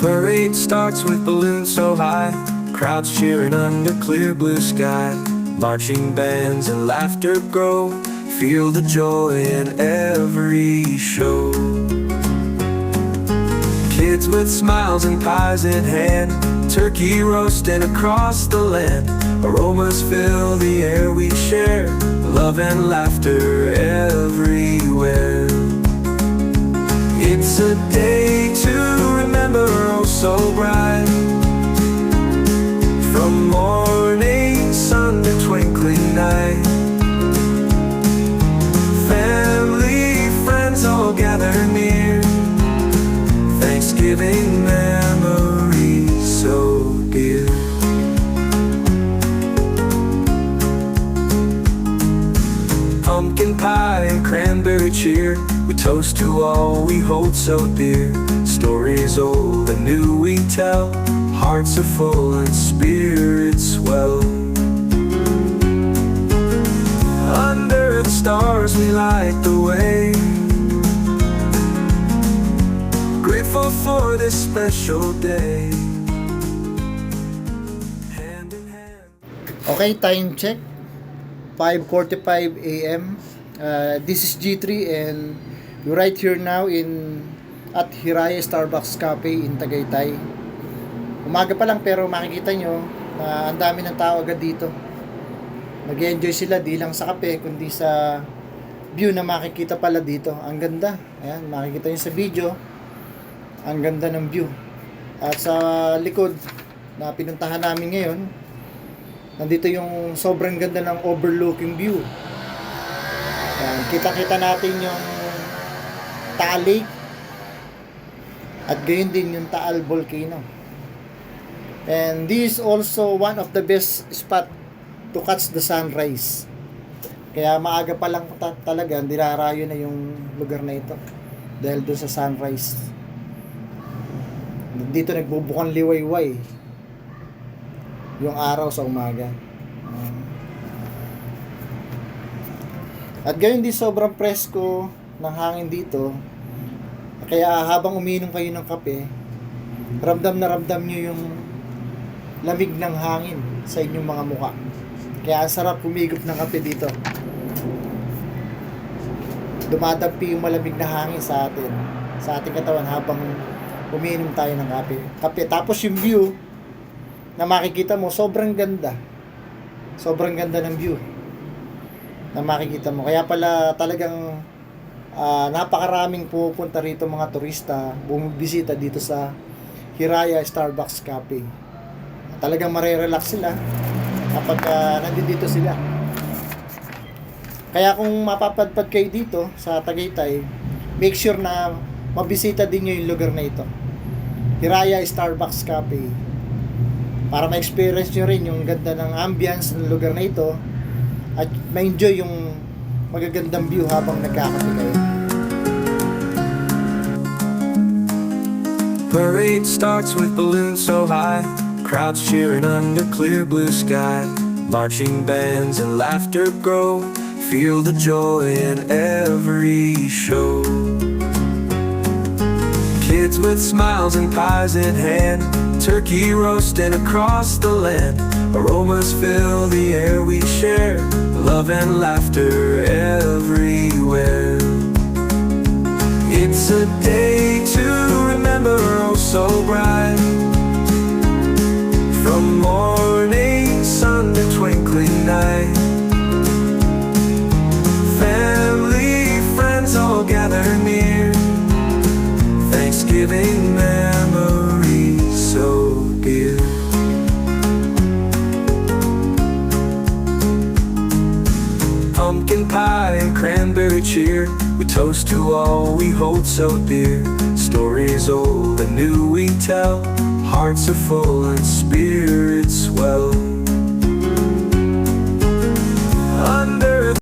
Parade starts with balloons so high, crowds cheering under clear blue sky. Marching bands and laughter grow, feel the joy in every show. Kids with smiles and pies in hand, turkey roasting across the land. Aromas fill the air we share, love and laughter everywhere. It's a day to remember, oh so bright. From morning sun to twinkling night, family, friends all gather near. Thanksgiving memories so dear. Pumpkin pie and cranberry cheer, we toast to all we hold so dear. Stories old and new we tell, hearts are full and spirits swell. Under the stars we light the way, grateful for this special day. Hand in hand. Okay, time check 5:45 a.m. This is G3 and we're right here now at Hiraya Starbucks Cafe in Tagaytay. Umaga pa lang pero makikita nyo na ang dami ng tao agad dito. Nag-enjoy sila di lang sa kape kundi sa view na makikita pala dito. Ang ganda. Ayan, makikita nyo sa video. Ang ganda ng view. At sa likod na pinuntahan namin ngayon, nandito yung sobrang ganda ng overlooking view. Ayan, kita-kita natin yung Taal Lake at gayon din yung Taal Volcano. And this is also one of the best spot to catch the sunrise. Kaya maaga pa lang talaga dinarayo na yung lugar na ito dahil doon sa sunrise. Dito nagbubukang liwayway yung araw sa umaga. At gayon din sobrang presko ng hangin dito. Kaya habang umiinom kayo ng kape, ramdam na ramdam nyo yung lamig ng hangin sa inyong mga mukha. Kaya ang sarap humigop ng kape dito. Dumadampi yung malamig na hangin sa ating katawan habang umiinom tayo ng kape. Tapos yung view na makikita mo, sobrang ganda. Sobrang ganda ng view na makikita mo. Kaya pala talagang napakaraming pupunta rito mga turista, bumibisita dito sa Hiraya Starbucks Cafe. Talagang marerelax sila kapag nandito sila. Kaya kung mapapadpad kayo dito sa Tagaytay, make sure na mabisita din nyo yung lugar na ito, Hiraya Starbucks Cafe, para ma-experience nyo rin yung ganda ng ambience ng lugar na ito at ma-enjoy yung magagandang view habang nagkakape kayo. Parade starts with balloons so high, crowds cheering under clear blue sky. Marching bands and laughter grow, feel the joy in every show. Kids with smiles and pies in hand, turkey roasting across the land. Aromas fill the air we share, love and laughter everywhere. It's a day to remember, oh so bright. From morning sun to twinkling night, family, friends all gather near. Thanksgiving memories so dear. Pumpkin pie and cranberry cheer, we toast to all we hold so dear. Stories old and new we tell, hearts are full and spirits swell.